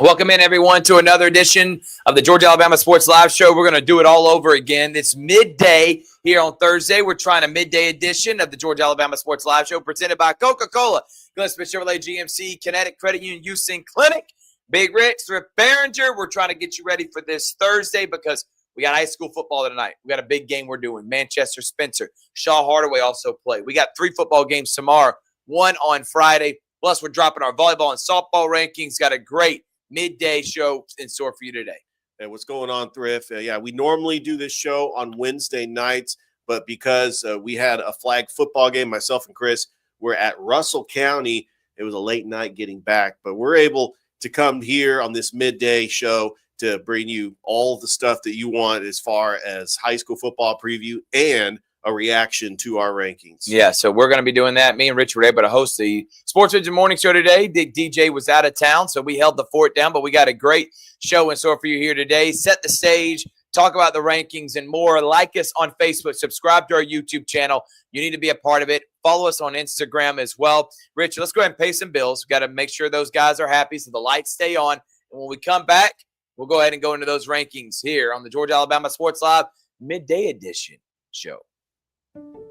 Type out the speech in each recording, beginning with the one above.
Welcome in, everyone, to another edition of the Georgia Alabama Sports Live Show. We're going to do it all over again. It's midday here on Thursday. We're trying a midday edition of the Georgia Alabama Sports Live Show presented by Coca-Cola, Glenn Smith Chevrolet GMC, Kinetic Credit Union, Houston Clinic, Big Rich, Thrift, Barringer. We're trying to get you ready for this Thursday because we got high school football tonight. We got a big game we're doing. Manchester Spencer. Shaw Hardaway also play. We got 3 football games tomorrow, 1 on Friday. Plus, we're dropping our volleyball and softball rankings. Got a great midday show in store for you today. And what's going on, Thrift? We normally do this show on Wednesday nights, but because we had a flag football game, myself and Chris were at Russell County. It was a late night getting back, but we're able to come here on this midday show to bring you all the stuff that you want as far as high school football preview and a reaction to our rankings. Yeah, so we're going to be doing that. Me and Rich were able to host the Sports Vision Morning Show today. DJ was out of town, so we held the fort down, but we got a great show in store for you here today. Set the stage, talk about the rankings and more. Like us on Facebook. Subscribe to our YouTube channel. You need to be a part of it. Follow us on Instagram as well. Rich, let's go ahead and pay some bills. We've got to make sure those guys are happy so the lights stay on. And when we come back, we'll go ahead and go into those rankings here on the Georgia Alabama Sports Live Midday Edition show.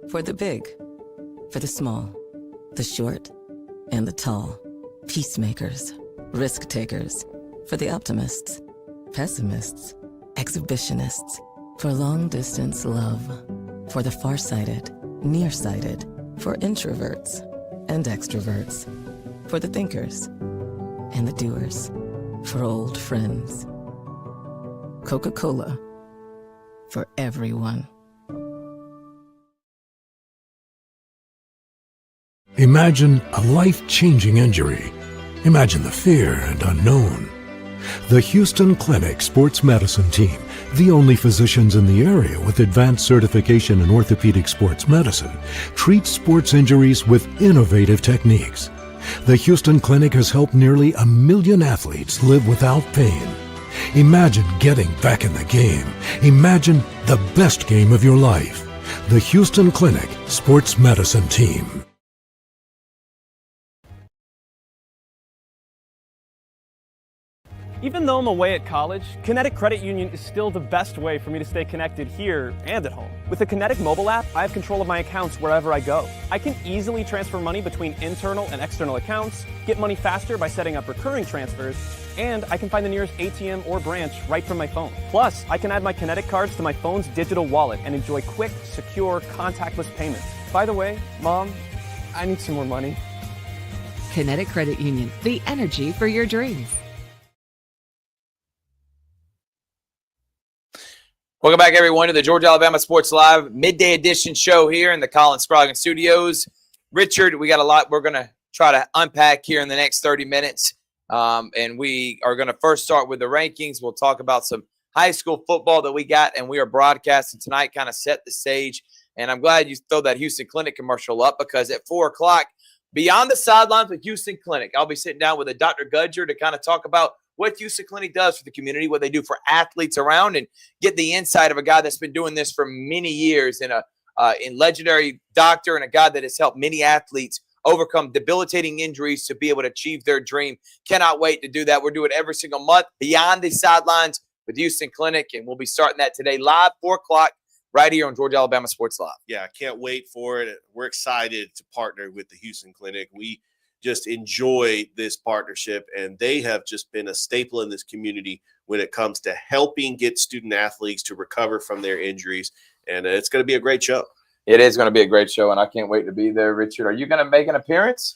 For the big, for the small, the short, and the tall. Peacemakers, risk takers. For the optimists, pessimists, exhibitionists. For long distance love. For the farsighted, nearsighted. For introverts and extroverts. For the thinkers and the doers. For old friends. Coca-Cola. For everyone. Imagine a life-changing injury. Imagine the fear and unknown. The Houston Clinic Sports Medicine Team, the only physicians in the area with advanced certification in orthopedic sports medicine, treats sports injuries with innovative techniques. The Houston Clinic has helped nearly 1 million athletes live without pain. Imagine getting back in the game. Imagine the best game of your life. The Houston Clinic Sports Medicine Team. Even though I'm away at college, Kinetic Credit Union is still the best way for me to stay connected here and at home. With the Kinetic mobile app, I have control of my accounts wherever I go. I can easily transfer money between internal and external accounts, get money faster by setting up recurring transfers, and I can find the nearest ATM or branch right from my phone. Plus, I can add my Kinetic cards to my phone's digital wallet and enjoy quick, secure, contactless payments. By the way, Mom, I need some more money. Kinetic Credit Union, the energy for your dreams. Welcome back, everyone, to the Georgia Alabama Sports Live Midday Edition show here in the Colin Scroggin Studios. Richard, we got a lot we're going to try to unpack here in the next 30 minutes. And we are going to first start with the rankings. We'll talk about some high school football that we got, and we are broadcasting tonight, kind of set the stage. And I'm glad you throw that Houston Clinic commercial up because at 4 o'clock, Beyond the Sidelines with Houston Clinic, I'll be sitting down with a Dr. Gudger to kind of talk about what Houston Clinic does for the community, what they do for athletes around, and get the insight of a guy that's been doing this for many years and in legendary doctor and a guy that has helped many athletes overcome debilitating injuries to be able to achieve their dream. Cannot wait to do that. We're doing it every single month, Beyond the Sidelines with Houston Clinic, and we'll be starting that today live, 4 o'clock, right here on Georgia Alabama Sports Live. Yeah, I can't wait for it. We're excited to partner with the Houston Clinic. We just enjoy this partnership, and they have just been a staple in this community when it comes to helping get student athletes to recover from their injuries. And it's going to be a great show. It is going to be a great show, and I can't wait to be there. Richard, are you going to make an appearance?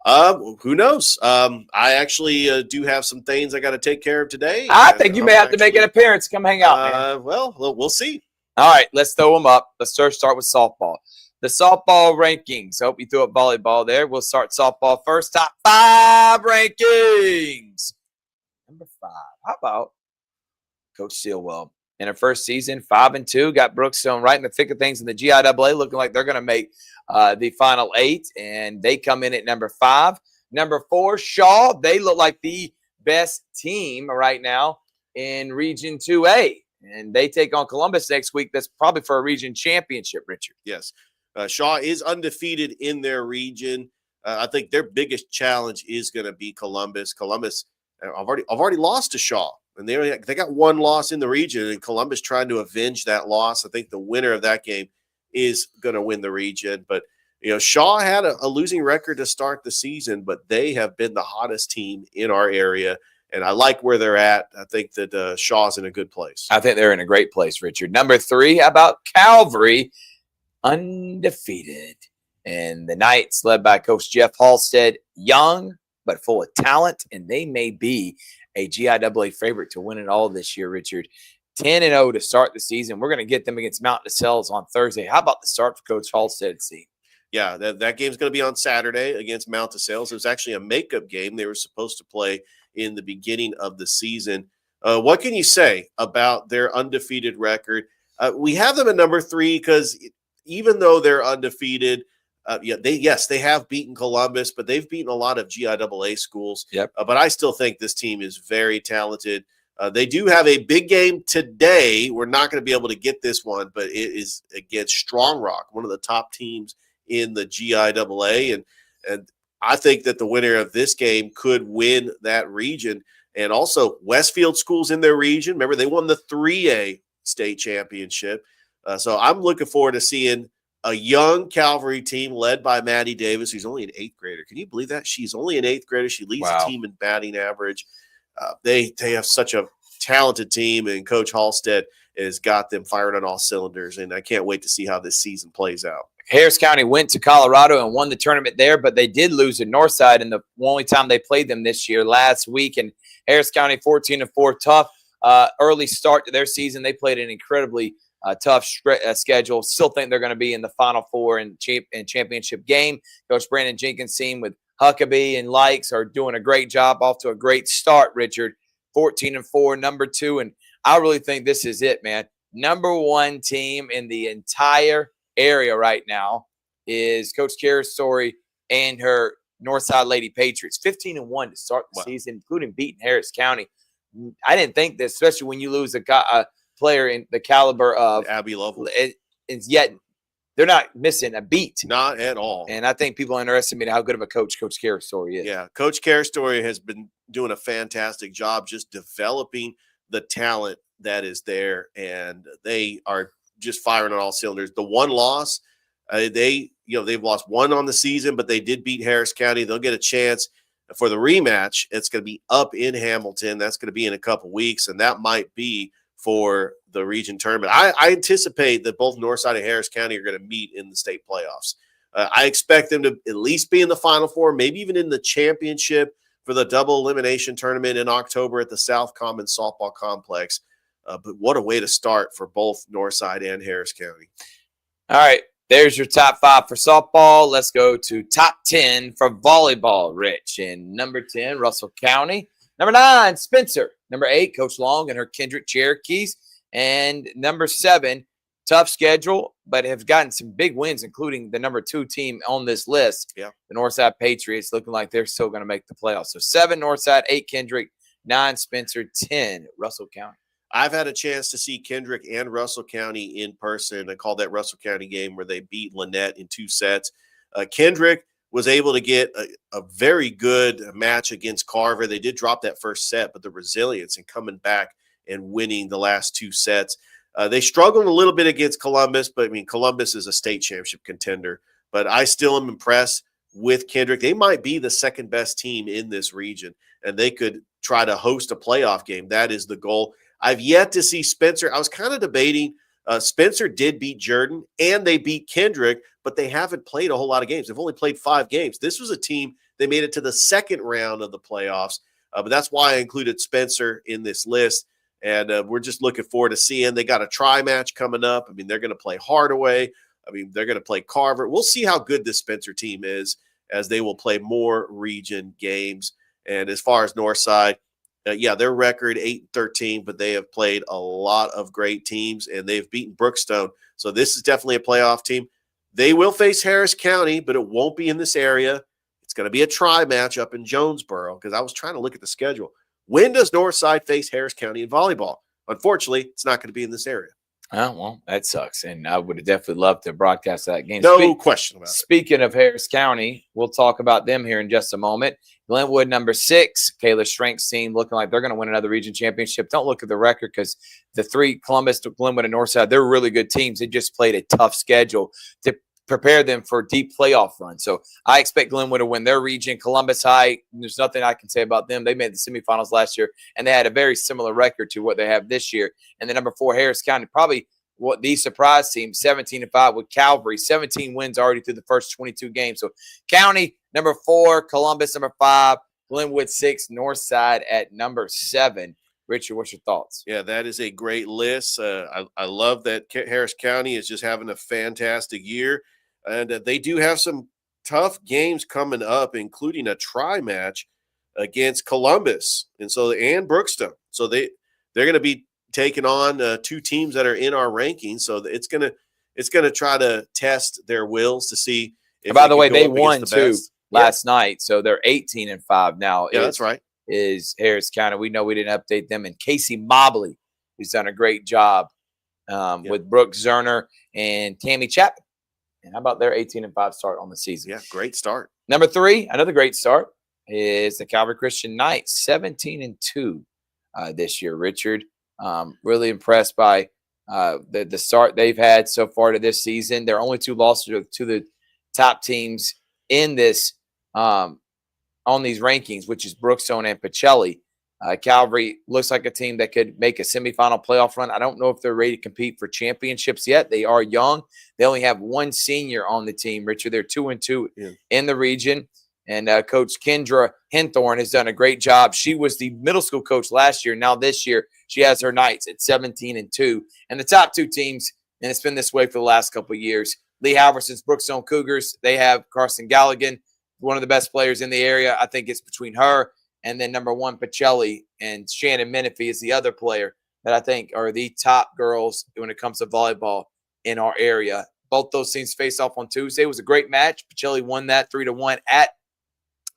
Who knows? I actually do have some things I got to take care of today. I think you may have to make an appearance. Come hang out, man. Well, we'll see. All right, let's throw them up. Let's start with softball. The softball rankings. Hope you threw up volleyball there. We'll start softball first. Top 5 rankings. Number 5. How about Coach Stilwell? In her first season, 5-2. Got Brookstone right in the thick of things in the GIAA, looking like they're going to make the final 8, and they come in at number 5. Number 4, Shaw. They look like the best team right now in Region 2A, and they take on Columbus next week. That's probably for a region championship, Richard. Yes. Shaw is undefeated in their region. I think their biggest challenge is going to be Columbus. Columbus I've already lost to Shaw, and they got one loss in the region, and Columbus trying to avenge that loss. I think the winner of that game is going to win the region. But Shaw had a losing record to start the season, but they have been the hottest team in our area, and I like where they're at. I think that Shaw's in a good place. I think they're in a great place, Richard. Number 3, how about Calvary? Undefeated. And the Knights, led by Coach Jeff Halstead, young but full of talent, and they may be a GIAA favorite to win it all this year, Richard. 10-0 to start the season. We're going to get them against Mountain DeSales on Thursday. How about the start for Coach Halstead's team? Yeah, that game's going to be on Saturday against Mount DeSales. It was actually a makeup game they were supposed to play in the beginning of the season. What can you say about their undefeated record? We have them at number 3 because even though they're undefeated, they have beaten Columbus, but they've beaten a lot of GIAA schools. Yep. But I still think this team is very talented. They do have a big game today. We're not going to be able to get this one, but it is against Strong Rock, one of the top teams in the GIAA. And I think that the winner of this game could win that region. And also Westfield schools in their region. Remember, they won the 3A state championship. So I'm looking forward to seeing a young Calvary team led by Maddie Davis, who's only an 8th grader. Can you believe that? She's only an 8th grader. She leads the team in batting average. They have such a talented team, and Coach Halstead has got them firing on all cylinders, and I can't wait to see how this season plays out. Harris County went to Colorado and won the tournament there, but they did lose at Northside in the only time they played them this year, last week. And Harris County 14-4, tough early start to their season. They played an incredibly tough schedule. Still think they're going to be in the Final Four and championship game. Coach Brandon Jenkins' team with Huckabee and Likes are doing a great job, off to a great start, Richard. 14-4, number 2, and I really think this is it, man. Number 1 team in the entire area right now is Coach Kara's Story and her Northside Lady Patriots. 15-1 to start the season, including beating Harris County. I didn't think this, especially when you lose a player in the caliber of Abby Lovell. Yet they're not missing a beat. Not at all. And I think people underestimate how good of a coach Coach Kara's Story is. Yeah, Coach Kara's Story has been doing a fantastic job just developing the talent that is there, and they are just firing on all cylinders. The one loss, they've lost 1 on the season, but they did beat Harris County. They'll get a chance for the rematch. It's going to be up in Hamilton. That's going to be in a couple weeks, and that might be for the region tournament. I anticipate that both Northside and Harris County are going to meet in the state playoffs. I expect them to at least be in the Final Four, maybe even in the championship for the double elimination tournament in October at the South Common Softball Complex. But what a way to start for both Northside and Harris County. All right, there's your top 5 for softball. Let's go to top 10 for volleyball, Rich. And number 10, Russell County. Number 9, Spencer. Number 8, Coach Long and her Kendrick Cherokees. And number 7, tough schedule, but have gotten some big wins, including the number 2 team on this list, the Northside Patriots, looking like they're still going to make the playoffs. So 7, Northside, 8, Kendrick, 9, Spencer, 10, Russell County. I've had a chance to see Kendrick and Russell County in person. I called that Russell County game where they beat Lynette in 2 sets. Kendrick was able to get a very good match against Carver. They did drop that first set, but the resilience and coming back and winning the last 2 sets. They struggled a little bit against Columbus, but, Columbus is a state championship contender. But I still am impressed with Kendrick. They might be the second best team in this region, and they could try to host a playoff game. That is the goal. I've yet to see Spencer. I was kind of debating. Spencer did beat Jordan, and they beat Kendrick, but they haven't played a whole lot of games. They've only played 5 games. This was a team, they made it to the second round of the playoffs, but that's why I included Spencer in this list, and we're just looking forward to seeing. They got a tri-match coming up. They're going to play Hardaway. They're going to play Carver. We'll see how good this Spencer team is as they will play more region games. And as far as Northside, their record 8-13, but they have played a lot of great teams, and they've beaten Brookstone. So this is definitely a playoff team. They will face Harris County, but it won't be in this area. It's going to be a tri-match up in Jonesboro, because I was trying to look at the schedule. When does Northside face Harris County in volleyball? Unfortunately, it's not going to be in this area. Oh, well, that sucks. And I would have definitely loved to broadcast that game. No question about it. Speaking of Harris County, we'll talk about them here in just a moment. Glenwood, number 6, Kayla Schrank's team, looking like they're going to win another region championship. Don't look at the record because the 3, Columbus, Glenwood, and Northside, they're really good teams. They just played a tough schedule to prepare them for a deep playoff run. So I expect Glenwood to win their region. Columbus High, there's nothing I can say about them. They made the semifinals last year, and they had a very similar record to what they have this year. And the number 4, Harris County, probably what the surprise team, 17-5 with Calvary, 17 wins already through the first 22 games. So County, number 4, Columbus, number 5, Glenwood 6, Northside at number 7. Richard, what's your thoughts? Yeah, that is a great list. I love that Harris County is just having a fantastic year. And they do have some tough games coming up, including a tri-match against Columbus and Brookstone. So they're going to be taking on 2 teams that are in our rankings. So it's gonna try to test their wills to see. If by the way, they won too last night, so they're 18-5 now. Yeah, that's right. Is Harris County? We know we didn't update them, and Casey Mobley, who's done a great job with Brooke Zerner and Tammy Chapman. And how about their 18-5 start on the season? Yeah, great start. Number 3, another great start is the Calvary Christian Knights, 17-2 this year. Richard, really impressed by the start they've had so far to this season. Their only 2 losses to the top teams in this on these rankings, which is Brookstone and Pacelli. Calvary looks like a team that could make a semifinal playoff run. I don't know if they're ready to compete for championships yet. They are young. They only have 1 senior on the team, Richard. They're 2-2 in the region. And Coach Kendra Henthorn has done a great job. She was the middle school coach last year. Now this year, she has her Knights at 17-2. And the top 2 teams, and it's been this way for the last couple of years, Lee Halverson's Brookstone Cougars. They have Carson Galligan, one of the best players in the area. I think it's between her and then number 1, Pacelli, and Shannon Menifee is the other player that I think are the top girls when it comes to volleyball in our area. Both those teams face off on Tuesday. It was a great match. Pacelli won that 3-1 at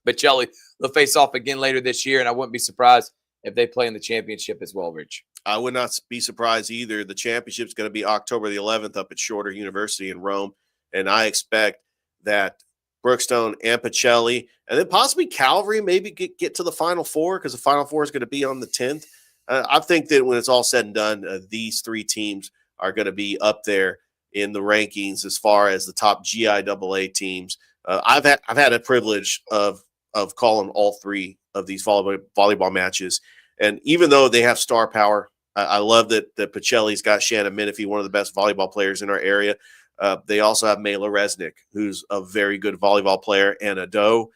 Pacelli. They'll face off again later this year, and I wouldn't be surprised if they play in the championship as well, Rich. I would not be surprised either. The championship is going to be October the 11th up at Shorter University in Rome, and I expect that Brookstone and Pacelli, and then possibly Calvary maybe get to the Final Four, because the Final Four is going to be on the 10th. I think that when it's all said and done, these 3 teams are going to be up there in the rankings as far as the top GIAA teams. I've had a privilege of calling all 3 of these volleyball matches, and even though they have star power, I love that Pacelli's got Shannon Menifee, one of the best volleyball players in our area. They also have Mayla Resnick, who's a very good volleyball player, and a Doe,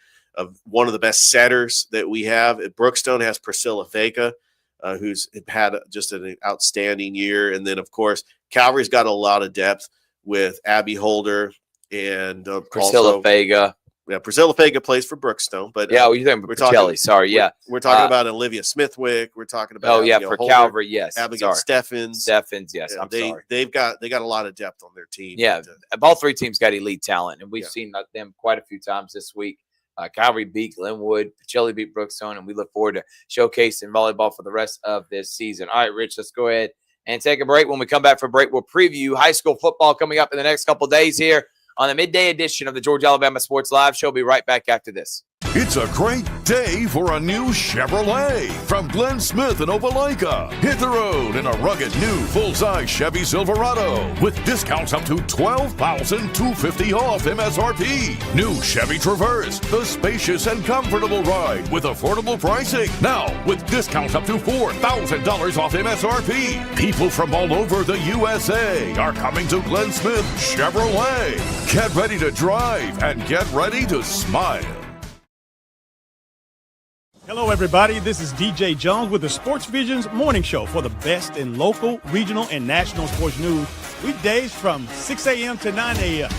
one of the best setters that we have. Brookstone has Priscilla Vega, who's had just an outstanding year. And then, of course, Calvary's got a lot of depth with Abby Holder and Priscilla Vega. Yeah, Priscilla Vega plays for Brookstone. But you're talking about Pacelli. Sorry, We're talking about Olivia Smithwick. We're talking about for Holder, Calvary, yes. Abigail Steffens, yes. I'm sorry. They got a lot of depth on their team. Yeah, all 3 teams got elite talent, and we've seen them quite a few times this week. Calvary beat Glenwood, Pacelli beat Brookstone, and we look forward to showcasing volleyball for the rest of this season. All right, Rich, let's go ahead and take a break. When we come back for break, we'll preview high school football coming up in the next couple of days here on the midday edition of the Georgia Alabama Sports Live Show. We'll be right back after this. It's a great day for a new Chevrolet from Glenn Smith in Opelika. Hit the road in a rugged new full-size Chevy Silverado with discounts up to $12,250 off MSRP. New Chevy Traverse, the spacious and comfortable ride with affordable pricing. Now with discounts up to $4,000 off MSRP. People from all over the USA are coming to Glenn Smith Chevrolet. Get ready to drive and get ready to smile. Hello, everybody. This is DJ Jones with the Sports Visions Morning Show for the best in local, regional, and national sports news. Weekdays from 6 a.m. to 9 a.m.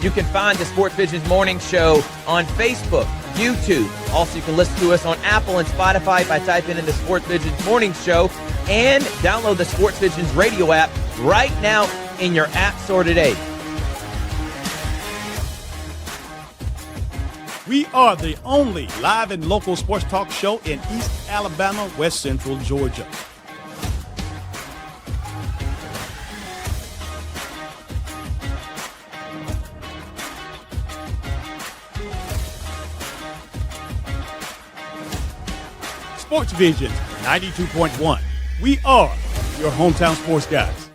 You can find the Sports Visions Morning Show on Facebook, YouTube. Also, you can listen to us on Apple and Spotify by typing in the Sports Visions Morning Show, and download the Sports Visions radio app right now in your app store today. We are the only live and local sports talk show in East Alabama, West Central Georgia. Sports Vision 92.1. We are your hometown sports guys.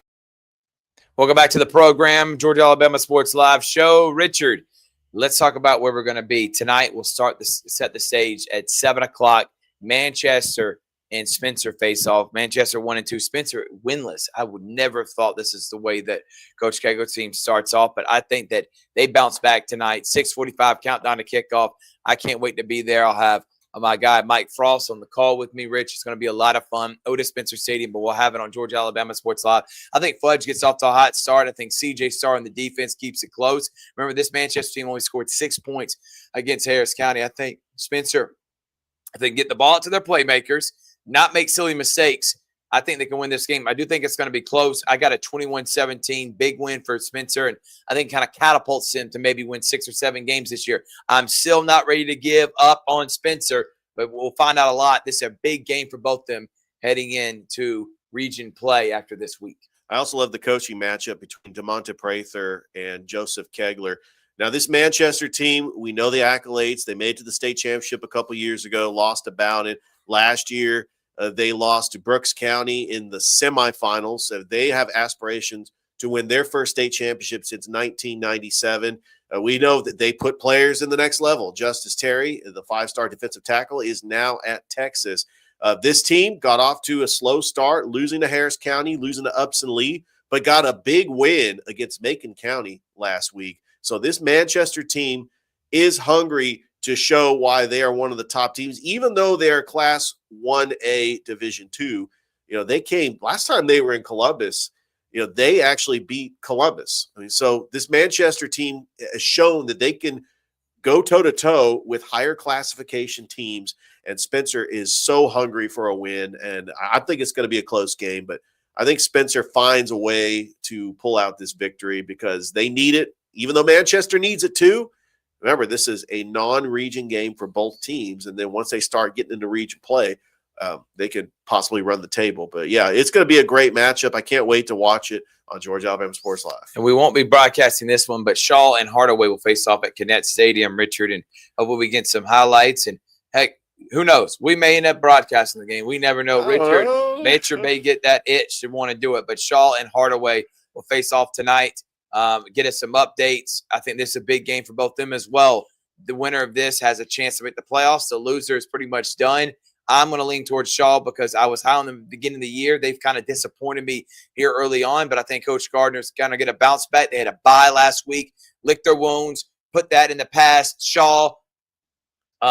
Welcome back to the program, Georgia Alabama Sports Live Show. Richard, let's talk about where we're going to be tonight. We'll set the stage at 7:00. Manchester and Spencer face off. Manchester 1-2. Spencer winless. I would never have thought this is the way that Coach Kegel's team starts off, but I think that they bounce back tonight. 6:45 countdown to kickoff. I can't wait to be there. I'll have my guy Mike Frost on the call with me. Rich, it's going to be a lot of fun. Otis Spencer Stadium, but we'll have it on Georgia Alabama Sports Live. I think Fudge gets off to a hot start. I think CJ Starr in the defense keeps it close. Remember, this Manchester team only scored 6 points against Harris County. I think Spencer, if they get the ball to their playmakers, not make silly mistakes, I think they can win this game. I do think it's going to be close. I got a 21-17 big win for Spencer, and I think kind of catapults him to maybe win 6 or 7 games this year. I'm still not ready to give up on Spencer, but we'll find out a lot. This is a big game for both them heading into region play after this week. I also love the coaching matchup between DeMonte Prather and Joseph Kegler. Now, this Manchester team, we know the accolades. They made it to the state championship a couple years ago, lost to Bowden. Last year, they lost to Brooks County in the semifinals. So they have aspirations to win their first state championship since 1997. We know that they put players in the next level. Justice Terry, the 5-star defensive tackle, is now at Texas. This team got off to a slow start, losing to Harris County, losing to Upson Lee, but got a big win against Macon County last week. So this Manchester team is hungry to show why they are one of the top teams, even though they are Class 1A Division II. They came last time they were in Columbus. They actually beat Columbus. So this Manchester team has shown that they can go toe-to-toe with higher classification teams, and Spencer is so hungry for a win, and I think it's going to be a close game, but I think Spencer finds a way to pull out this victory because they need it, even though Manchester needs it too. Remember, this is a non-region game for both teams, and then once they start getting into region play, they could possibly run the table. But, yeah, it's going to be a great matchup. I can't wait to watch it on Georgia Alabama Sports Live. And we won't be broadcasting this one, but Shaw and Hardaway will face off at Connect Stadium, Richard, and hopefully we get some highlights. And, heck, who knows? We may end up broadcasting the game. We never know. Richard may get that itch to want to do it. But Shaw and Hardaway will face off tonight. Get us some updates. I think this is a big game for both them as well. The winner of this has a chance to make the playoffs. The loser is pretty much done. I'm going to lean towards Shaw because I was high on them at the beginning of the year. They've kind of disappointed me here early on, but I think Coach Gardner's going to get a bounce back. They had a bye last week, licked their wounds, put that in the past. Shaw,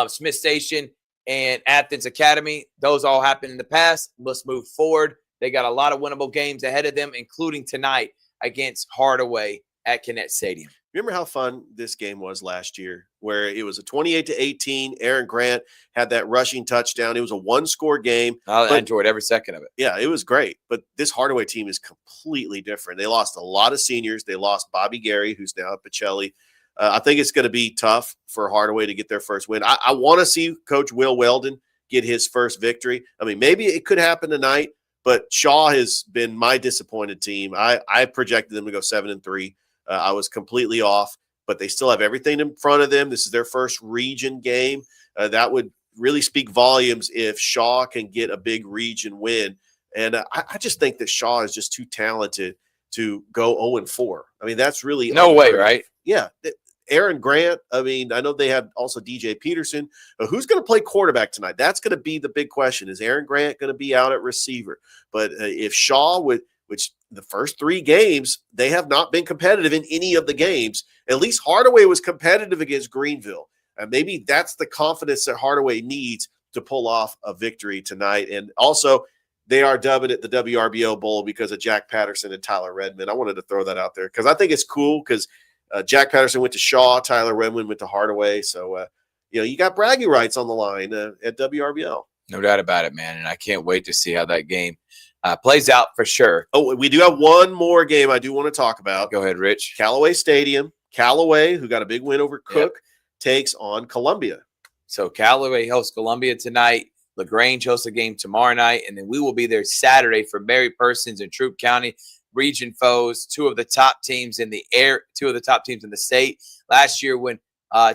Smith Station, and Athens Academy, those all happened in the past. Let's move forward. They got a lot of winnable games ahead of them, including tonight against Hardaway at Connect Stadium. Remember how fun this game was last year where it was a 28-18. Aaron Grant had that rushing touchdown. It was a one-score game. I enjoyed every second of it. Yeah, it was great. But this Hardaway team is completely different. They lost a lot of seniors. They lost Bobby Gary, who's now at Pacelli. I think it's going to be tough for Hardaway to get their first win. I want to see Coach Will Weldon get his first victory. I mean, maybe it could happen tonight, but Shaw has been my disappointed team. I projected them to go 7-3. I was completely off, but they still have everything in front of them. This is their first region game. That would really speak volumes if Shaw can get a big region win. And I just think that Shaw is just too talented to go 0-4. I mean, that's really no way, right? Yeah. Aaron Grant, I mean, I know they have also DJ Peterson. Who's going to play quarterback tonight? That's going to be the big question. Is Aaron Grant going to be out at receiver? But if Shaw would – which the first 3 games, they have not been competitive in any of the games. At least Hardaway was competitive against Greenville. And maybe that's the confidence that Hardaway needs to pull off a victory tonight. And also, they are dubbing it the WRBO Bowl because of Jack Patterson and Tyler Redmond. I wanted to throw that out there because I think it's cool because Jack Patterson went to Shaw, Tyler Redmond went to Hardaway. So, you got bragging rights on the line at WRBO. No doubt about it, man. And I can't wait to see how that game plays out for sure. Oh, we do have one more game I do want to talk about. Go ahead, Rich. Callaway Stadium. Callaway, who got a big win over Cook. takes on Columbia. So Callaway hosts Columbia tonight. LaGrange hosts a game tomorrow night, and then we will be there Saturday for Mary Persons and Troup County region foes, two of the top teams in the state. Last year when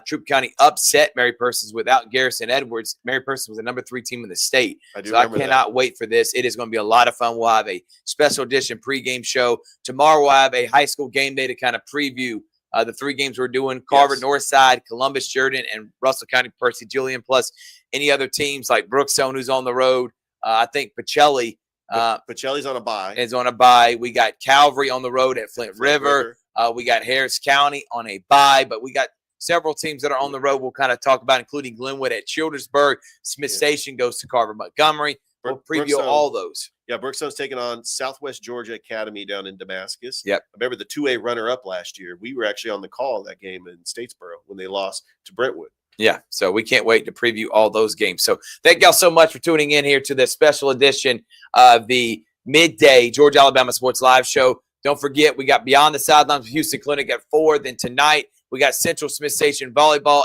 Troup County upset Mary Persons without Garrison Edwards, Mary Persons was the number 3 team in the state. So I cannot wait for this. It is going to be a lot of fun. We'll have a special edition pregame show. Tomorrow we'll have a high school game day to kind of preview the 3 games we're doing: Carver, Northside, Columbus, Jordan, and Russell County, Percy Julian, plus any other teams like Brookstone, who's on the road. I think Pacelli. Pacelli's on a bye. Is on a bye. We got Calvary on the road at Flint River. We got Harris County on a bye, but we got several teams that are on the road we'll kind of talk about, including Glenwood at Childersburg. Smith Station goes to Carver Montgomery. We'll preview all those. Yeah, Brookstone's taking on Southwest Georgia Academy down in Damascus. Yep. I remember the 2A runner-up last year. We were actually on the call of that game in Statesboro when they lost to Brentwood. Yeah, so we can't wait to preview all those games. So thank y'all so much for tuning in here to this special edition of the midday Georgia Alabama Sports Live Show. Don't forget, we got Beyond the Sidelines with Houston Clinic at 4. Then tonight, we got Central Smith Station Volleyball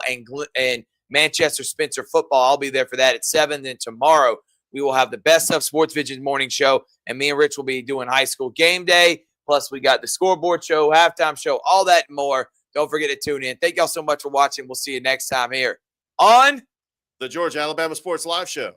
and Manchester Spencer Football. I'll be there for that at 7. Then tomorrow, we will have the Best of Sports Vision Morning Show, and me and Rich will be doing high school game day. Plus, we got the scoreboard show, halftime show, all that and more. Don't forget to tune in. Thank y'all so much for watching. We'll see you next time here on the Georgia Alabama Sports Live Show.